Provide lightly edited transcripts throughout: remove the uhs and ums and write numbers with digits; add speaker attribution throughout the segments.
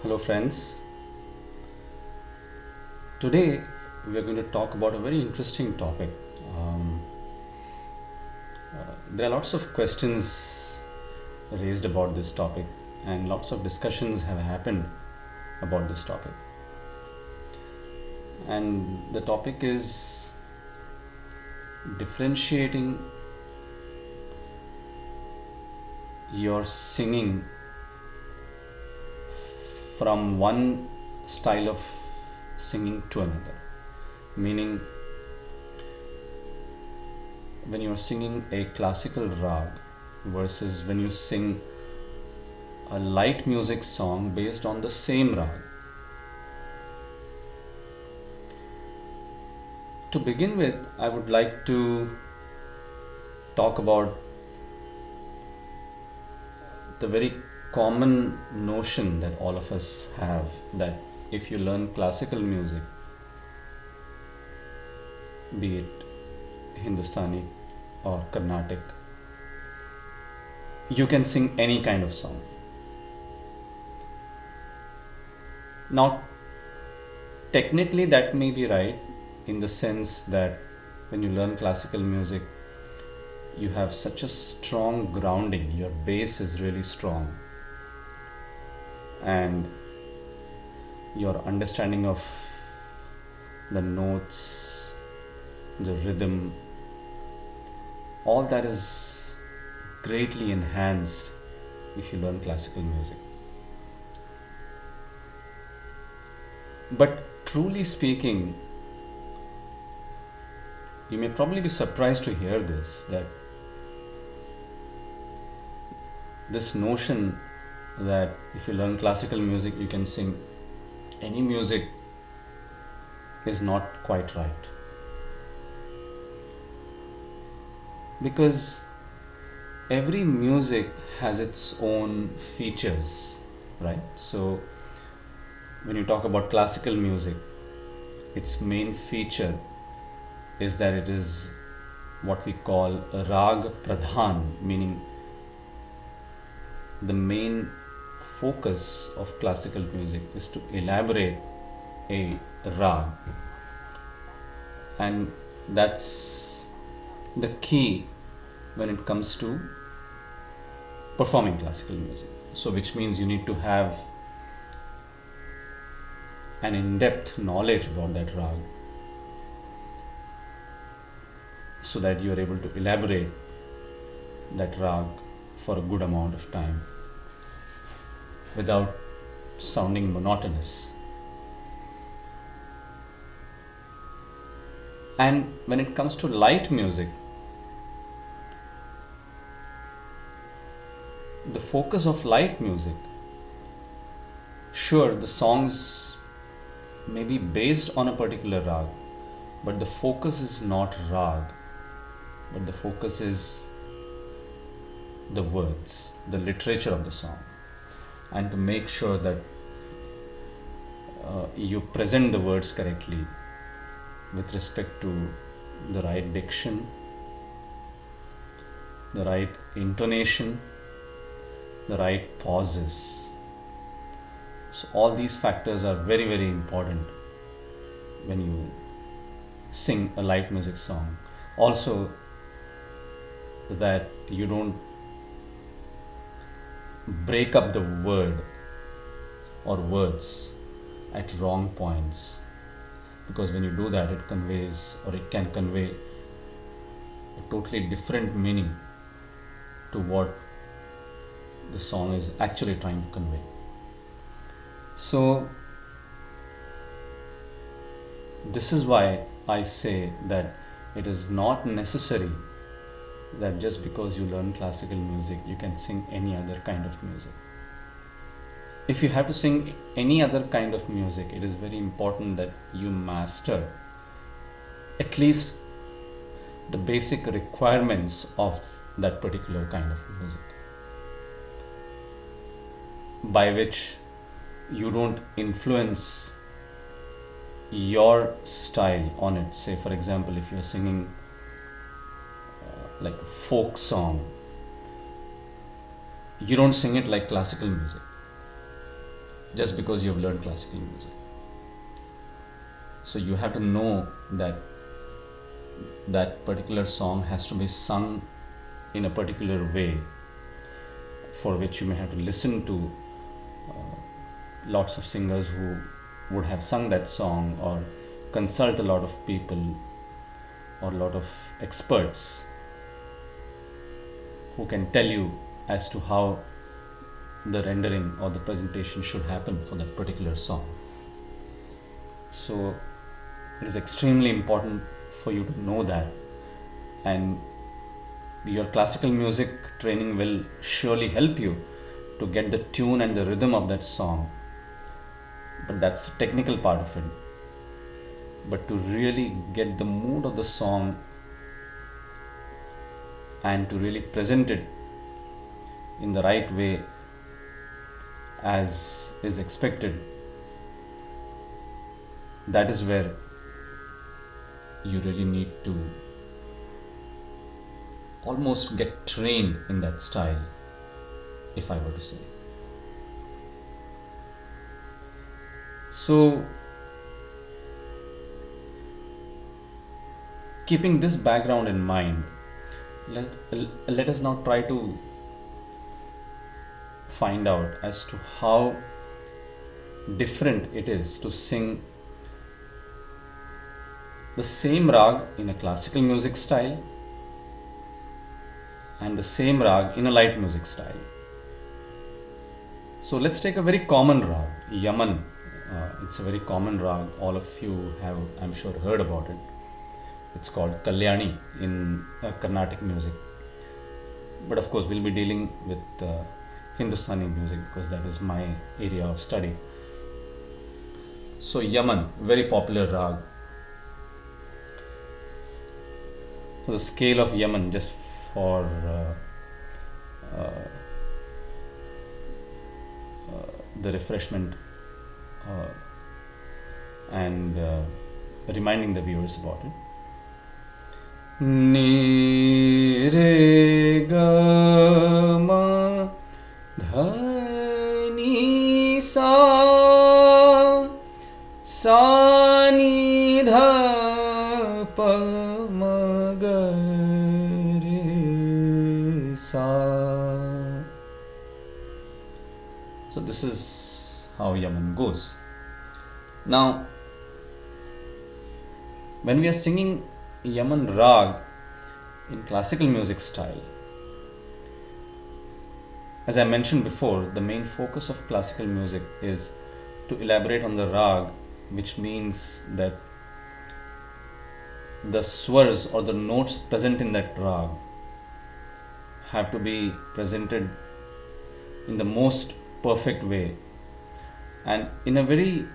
Speaker 1: Hello, friends. Today we are going to talk about a very interesting topic. Um, there are lots of questions raised about this topic, and lots of discussions have happened about this topic. And the topic is differentiating your singing from one style of singing to another. Meaning, when you're singing a classical rag versus when you sing a light music song based on the same rag. To begin with, I would like to talk about the very common notion that all of us have, that if you learn classical music, be it Hindustani or Carnatic, you can sing any kind of song. Now, technically that may be right, in the sense that when you learn classical music, you have such a strong grounding, your base is really strong, and your understanding of the notes, the rhythm, all that is greatly enhanced if you learn classical music. But truly speaking, you may probably be surprised to hear this, that this notion that if you learn classical music you can sing any music is not quite right. Because every music has its own features, right? So when you talk about classical music, its main feature is that it is what we call rag pradhan, meaning the main focus of classical music is to elaborate a rag, and that's the key when it comes to performing classical music. So which means you need to have an in-depth knowledge about that rag, so that you are able to elaborate that rag for a good amount of time without sounding monotonous. And when it comes to light music, the focus of light music, sure, the songs may be based on a particular rag, but the focus is not rag, but the focus is the words, the literature of the song, and to make sure that you present the words correctly with respect to the right diction, the right intonation, the right pauses. So all these factors are very, very important when you sing a light music song. Also, that you don't break up the word or words at wrong points, because when you do that, it conveys, or it can convey, a totally different meaning to what the song is actually trying to convey. So this is why I say that it is not necessary that just because you learn classical music you can sing any other kind of music. If you have to sing any other kind of music, it is very important that you master at least the basic requirements of that particular kind of music, by which you don't influence your style on it. Say, for example, if you're singing like a folk song, you don't sing it like classical music. just because you have learned classical music. So you have to know that that particular song has to be sung in a particular way, for which you may have to listen to lots of singers who would have sung that song, or consult a lot of people or a lot of experts who can tell you as to how the rendering or the presentation should happen for that particular song. So it is extremely important for you to know that, and your classical music training will surely help you to get the tune and the rhythm of that song, but that's the technical part of it. But to really get the mood of the song and to really present it in the right way as is expected, that is where you really need to almost get trained in that style, if I were to say. So, keeping this background in mind, let us now try to find out as to how different it is to sing the same rag in a classical music style and the same rag in a light music style. So let's take a very common rag, Yaman. It's a very common rag. All of you have, I'm sure, heard about it. It's called Kalyani in Carnatic music. But of course, we'll be dealing with Hindustani music because that is my area of study. So Yaman, very popular rag. So the scale of Yaman, just for the refreshment and reminding the viewers about it. Ni re ga ma dha ni sa sa ni dha pa ma ga re sa. So this is how Yaman goes. Now, when we are singing Yaman rag in classical music style, as I mentioned before, the main focus of classical music is to elaborate on the rag, which means that the swars or the notes present in that rag have to be presented in the most perfect way and in a very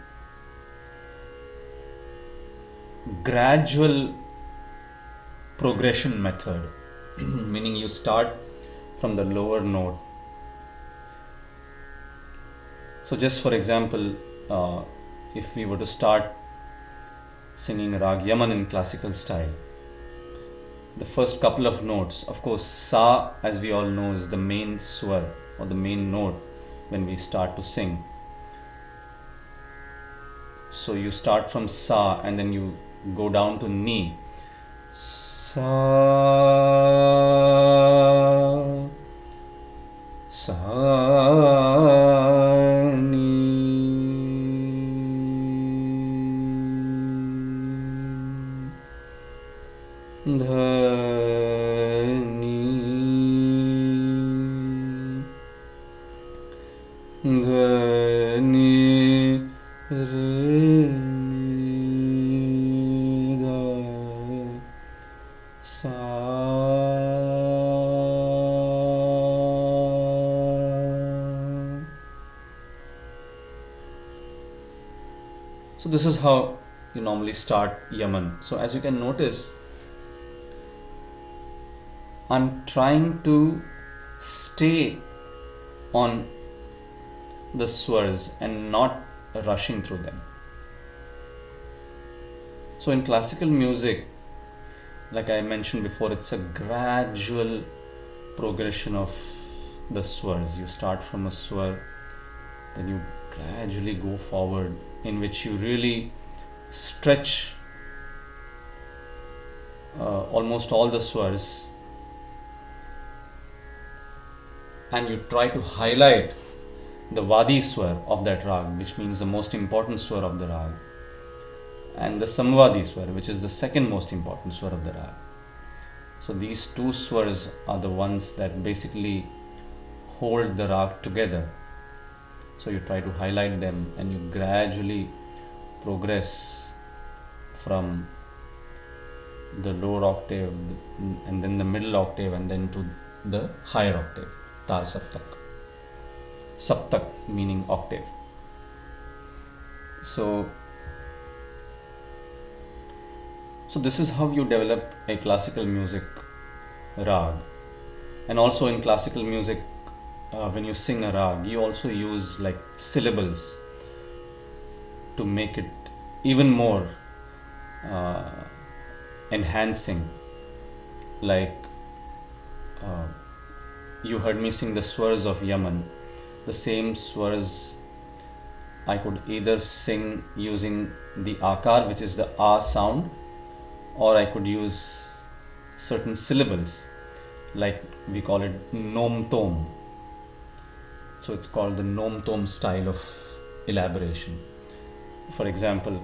Speaker 1: gradual progression method. Meaning you start from the lower note. So just for example, if we were to start singing Rag Yaman in classical style, the first couple of notes, of course Sa, as we all know, is the main swar or the main note when we start to sing. So you start from Sa and then you go down to Ni. Sa, Sa, Ni, Dha, Ni, Dha, Ni, Re, Ni, Dha, Sa. So this is how you normally start Yaman. So as you can notice, I'm trying to stay on the swars and not rushing through them. So in classical music, like I mentioned before, it's a gradual progression of the swars. You start from a swar, then you gradually go forward, in which you really stretch almost all the swars, and you try to highlight the Vadi swar of that rag, which means the most important swar of the rag, and the Samvadi swar, which is the second most important swar of the rag. So these two swars are the ones that basically hold the rag together. So you try to highlight them, and you gradually progress from the lower octave and then the middle octave and then to the higher octave, Tar Saptak. Saptak meaning octave. So this is how you develop a classical music rag. And also in classical music, when you sing a rag, you also use like syllables to make it even more enhancing. Like you heard me sing the swars of Yaman. The same swars I could either sing using the akar, which is the a sound, or I could use certain syllables, like we call it nom tom. So it's called the nom tom style of elaboration. For example,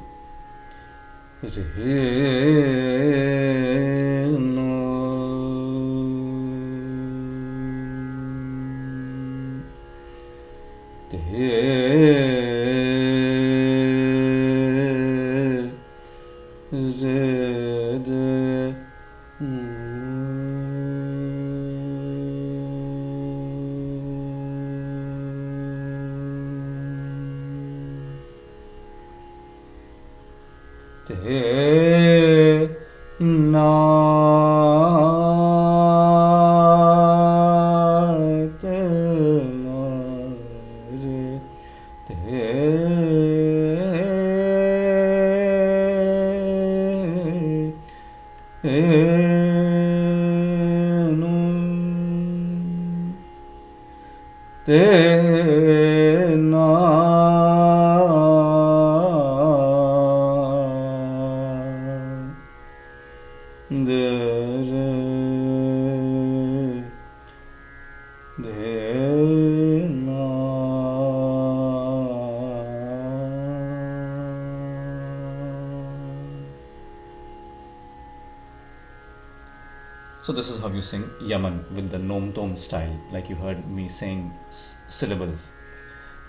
Speaker 1: So this is how you sing Yaman with the nom tom style, like you heard me saying syllables.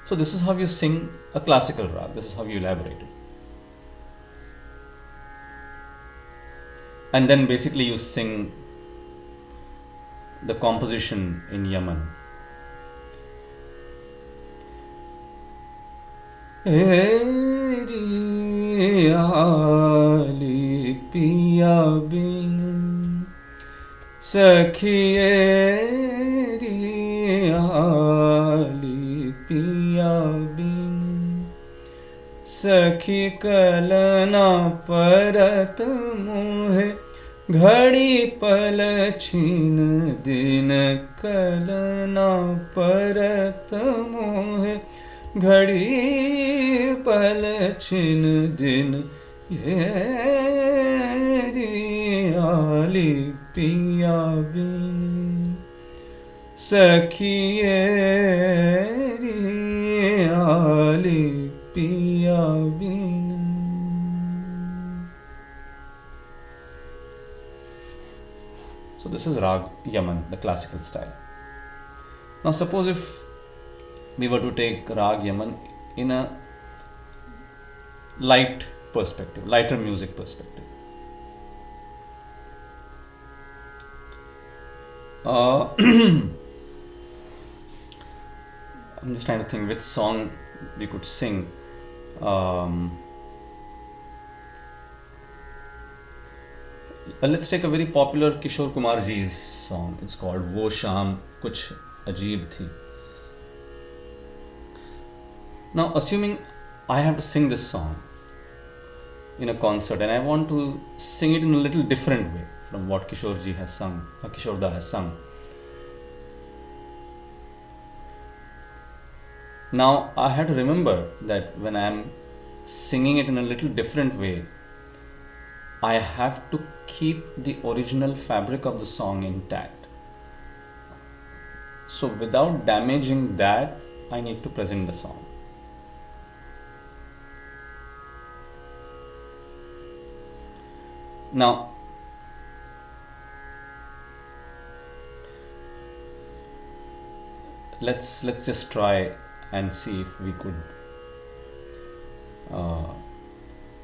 Speaker 1: So this is how you sing a classical rag. This is how you elaborate it. And then basically you sing the composition in Yaman. सखिए हाली पिया बिन सखी कलना परत मोहे घड़ी पल छीन दिन कलना परत मोहे घड़ी पल छीन दिन ये आली पिया बिन सखिए आली पिया बिन. So this is Rag Yaman, the classical style. Now suppose if we were to take Rag Yaman in a light perspective, lighter music perspective. I'm just trying to think which song we could sing. Let's take a very popular Kishore Kumar ji's song. It's called Wo Shaam Kuch Ajeeb Thi. Now, assuming I have to sing this song in a concert and I want to sing it in a little different way from what Kishore ji has sung, or Kishore Da has sung. Now I had to remember that when I'm singing it in a little different way, I have to keep the original fabric of the song intact. So without damaging that, I need to present the song. Now, let's just try and see if we could uh,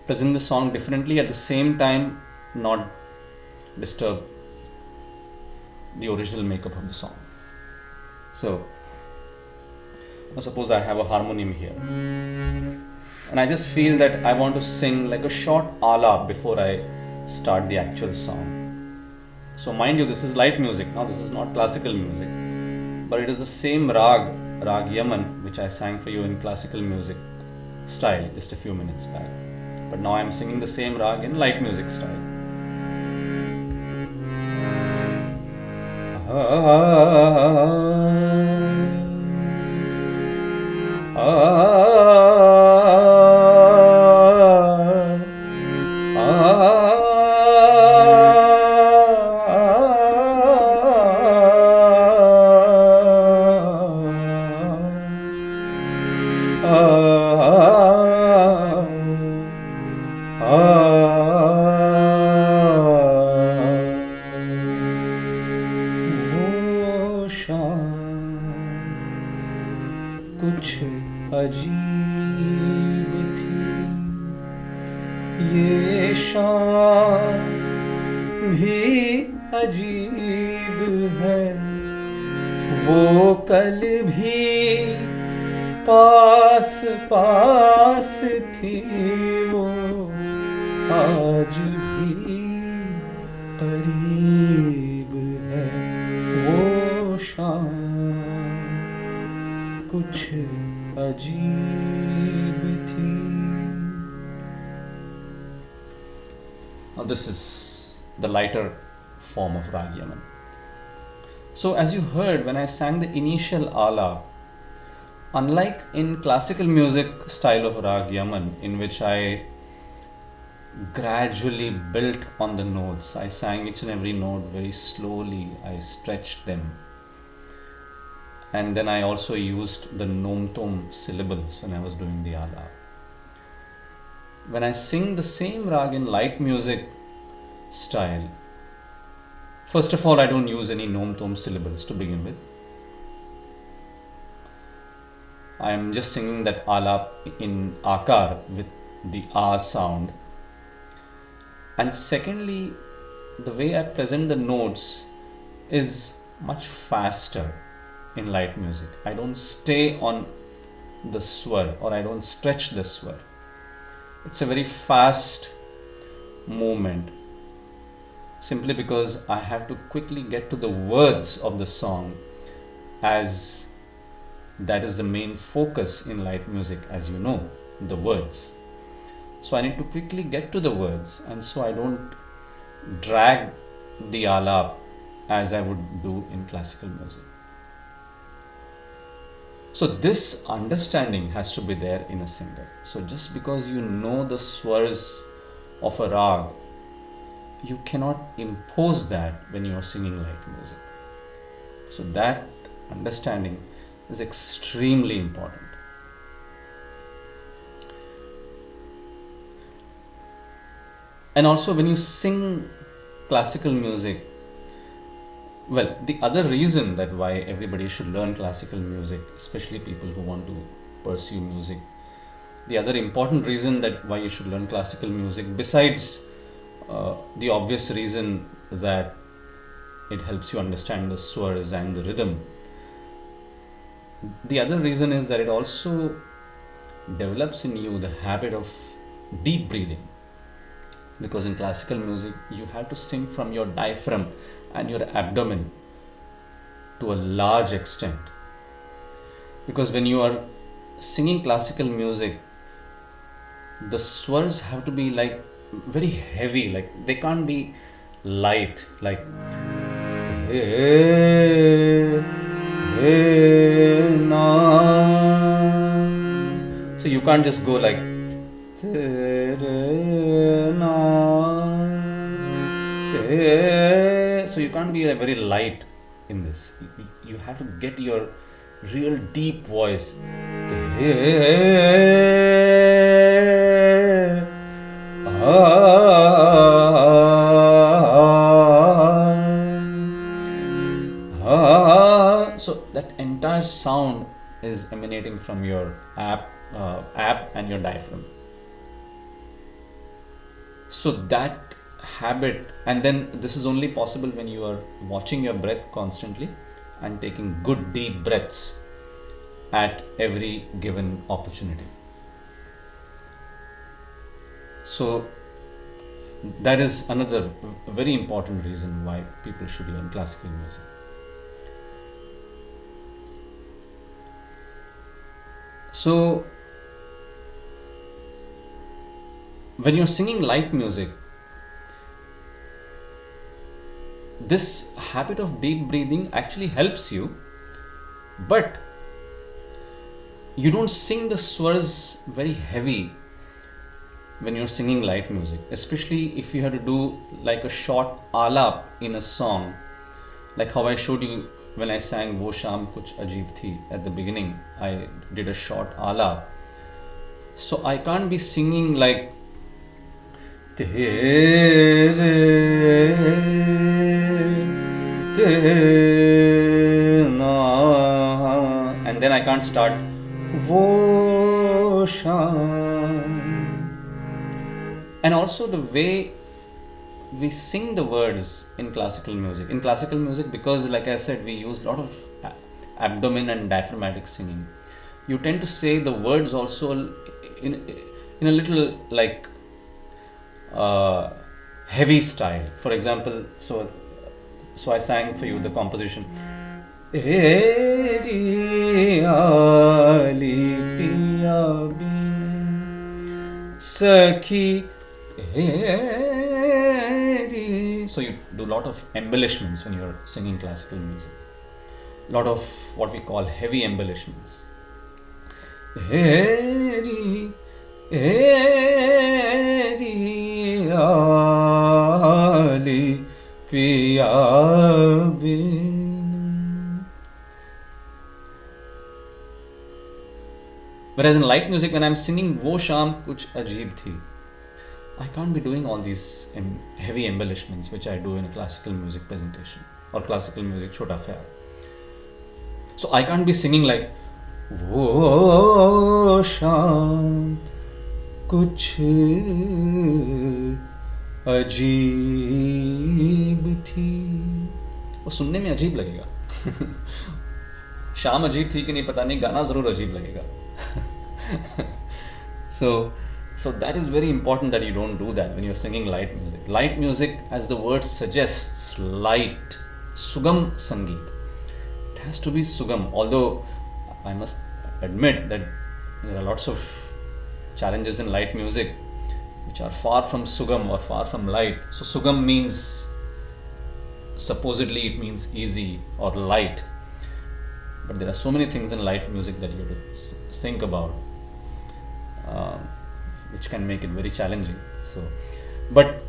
Speaker 1: present the song differently, at the same time not disturb the original makeup of the song. So now suppose I have a harmonium here, and I just feel that I want to sing like a short alap before I start the actual song. So mind you, this is light music. Now this is not classical music, but it is the same rag Yaman, which I sang for you in classical music style just a few minutes back. But now I am singing the same rag in light music style. वो शाम कुछ अजीब थी, ये शाम भी अजीब है, वो कल भी पास पास थी, वो आज भी करीब है, वो शाम कुछ अजीब थी. Now this is the lighter form of Rag Yaman. So as you heard when I sang the initial ala, unlike in classical music style of Rag Yaman, in which I gradually built on the notes, I sang each and every note very slowly, I stretched them, and then I also used the nom tom syllables when I was doing the ala. When I sing the same rag in light music style, first of all, I don't use any nom tom syllables to begin with. I am just singing that alap in akar with the a sound. And secondly, the way I present the notes is much faster in light music. I don't stay on the swar, or I don't stretch the swar. It's a very fast movement, simply because I have to quickly get to the words of the song, as that is the main focus in light music, as you know, the words. So I need to quickly get to the words, and so I don't drag the alap as I would do in classical music. So this understanding has to be there in a singer. So just because you know the swars of a rag, you cannot impose that when you are singing light music. So that understanding is extremely important. And also when you sing classical music, well, the other reason that why everybody should learn classical music, especially people who want to pursue music, the other important reason that why you should learn classical music, besides the obvious reason that it helps you understand the swars and the rhythm, the other reason is that it also develops in you the habit of deep breathing. Because in classical music, you have to sing from your diaphragm and your abdomen to a large extent. Because when you are singing classical music, the swars have to be like very heavy, like they can't be light, like na can't just go like so you can't be very light in this. You have to get your real deep voice. So that entire sound is emanating from your ab and your diaphragm. So that habit, and then this is only possible when you are watching your breath constantly and taking good deep breaths at every given opportunity. So that is another very important reason why people should learn classical music. So when you're singing light music, this habit of deep breathing actually helps you, but you don't sing the swars very heavy when you're singing light music, especially if you have to do like a short alap in a song, like how I showed you when I sang Wo Shaam Kuch Ajeeb Thi at the beginning. I did a short alap, so I can't be singing like and then I can't start Wo Shaam. And also the way we sing the words in classical music. In classical music, because like I said, we use a lot of abdomen and diaphragmatic singing. You tend to say the words also in a little like heavy style. For example, so I sang for you the composition. Sakhi. So you do a lot of embellishments when you're singing classical music. A lot of what we call heavy embellishments. Whereas in light music, when I'm singing Wo Shaam Kuch Ajeeb Thi, I can't be doing all these heavy embellishments which I do in a classical music presentation or classical music Chota Khyal. So I can't be singing like Wo Shaam Kuch Ajeeb Thi. वो सुनने में अजीब लगेगा. शाम अजीब थी कि नहीं पता नहीं, गाना ज़रूर अजीब लगेगा. So that is very important that you don't do that when you're singing light music. Light music, as the word suggests, light, sugam sangeet. It has to be sugam. Although I must admit that there are lots of challenges in light music which are far from sugam or far from light. So sugam means, supposedly it means easy or light. But there are so many things in light music that you have to think about, which can make it very challenging. But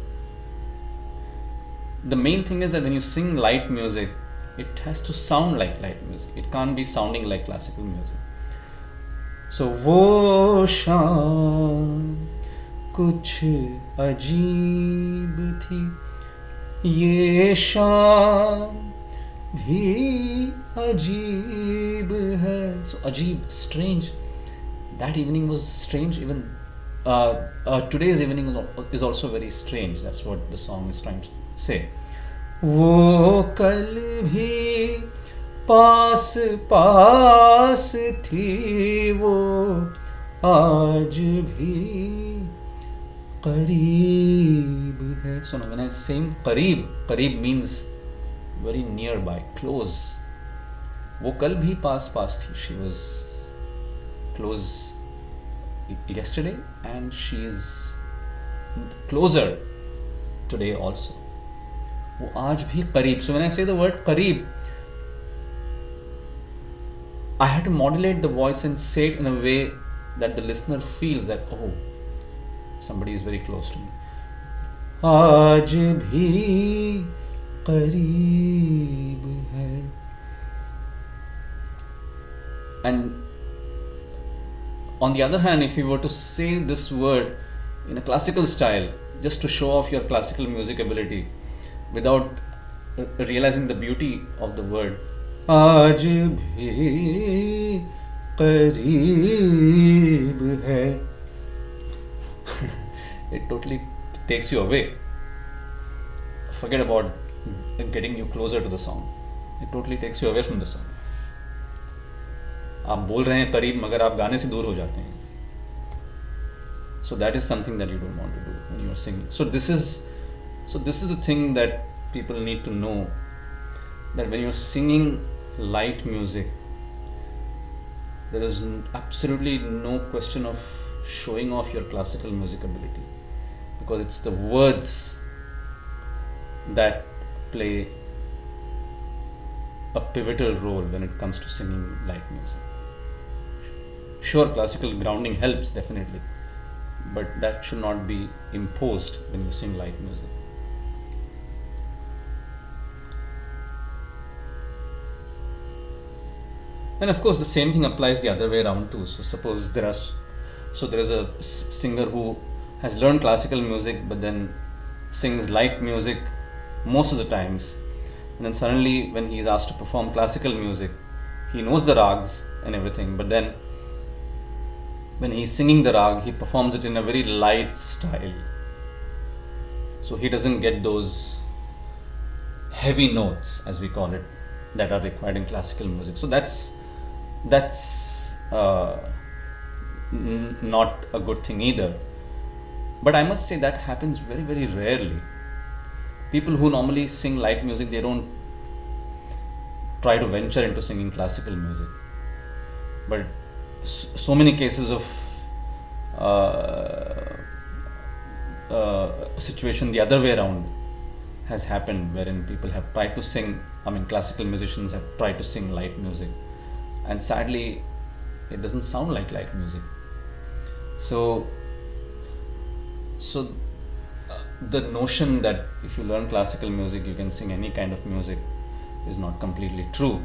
Speaker 1: the main thing is that when you sing light music, it has to sound like light music. It can't be sounding like classical music. So Wo Shaam Kuch Ajeeb Thi, Ye Shaam Bhi Ajeeb Hai. So Ajeeb, strange. That evening was strange. Even today's evening is also very strange. That's what the song is trying to say. वो कल भी पास पास थी, वो आज भी करीब है. So now when I sing करीब means very nearby, close. वो कल भी पास पास थी. She was close yesterday and she is closer today also. वो आज भी करीब. So when I say the word करीब, I had to modulate the voice and say it in a way that the listener feels that, oh, somebody is very close to me. आज भी करीब है. And on the other hand, if you were to say this word in a classical style, just to show off your classical music ability, without realizing the beauty of the word, आज भी करीब है, it totally takes you away. Forget about getting you closer to the song. It totally takes you away from the song. आप बोल रहे हैं करीब, मगर आप गाने से दूर हो जाते हैं. So that is something that you don't want to do when you are singing. So this is the thing that people need to know, that when you are singing light music, there is absolutely no question of showing off your classical music ability, because it's the words that play a pivotal role when it comes to singing light music. Sure, classical grounding helps definitely, but that should not be imposed when you sing light music. And of course, the same thing applies the other way around too. So suppose there is a singer who has learned classical music but then sings light music most of the times, and then suddenly when he is asked to perform classical music, he knows the rags and everything, but then when he is singing the rag, he performs it in a very light style, so he doesn't get those heavy notes, as we call it, that are required in classical music. So that's not a good thing either. But I must say that happens very, very rarely. People who normally sing light music, they don't try to venture into singing classical music. But so many cases of situation the other way around has happened, wherein people have tried to sing, classical musicians have tried to sing light music, and sadly it doesn't sound like light music. So the notion that if you learn classical music you can sing any kind of music is not completely true.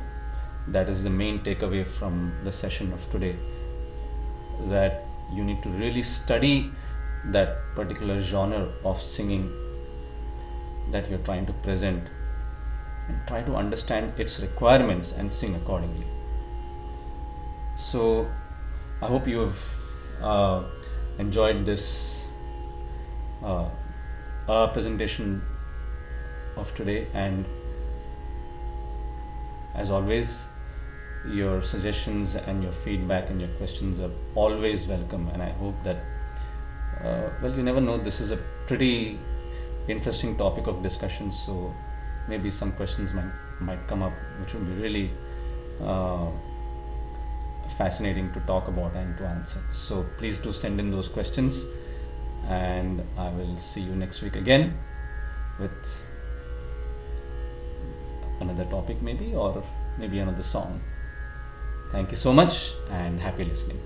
Speaker 1: That is the main takeaway from the session of today, that you need to really study that particular genre of singing that you're trying to present, and try to understand its requirements and sing accordingly. So I hope you have enjoyed this presentation of today, and as always, your suggestions and your feedback and your questions are always welcome, and I hope that you never know, this is a pretty interesting topic of discussion, so maybe some questions might come up which would be really fascinating to talk about and to answer. So please do send in those questions, and I will see you next week again with another topic, maybe, or maybe another song. Thank you so much, and happy listening.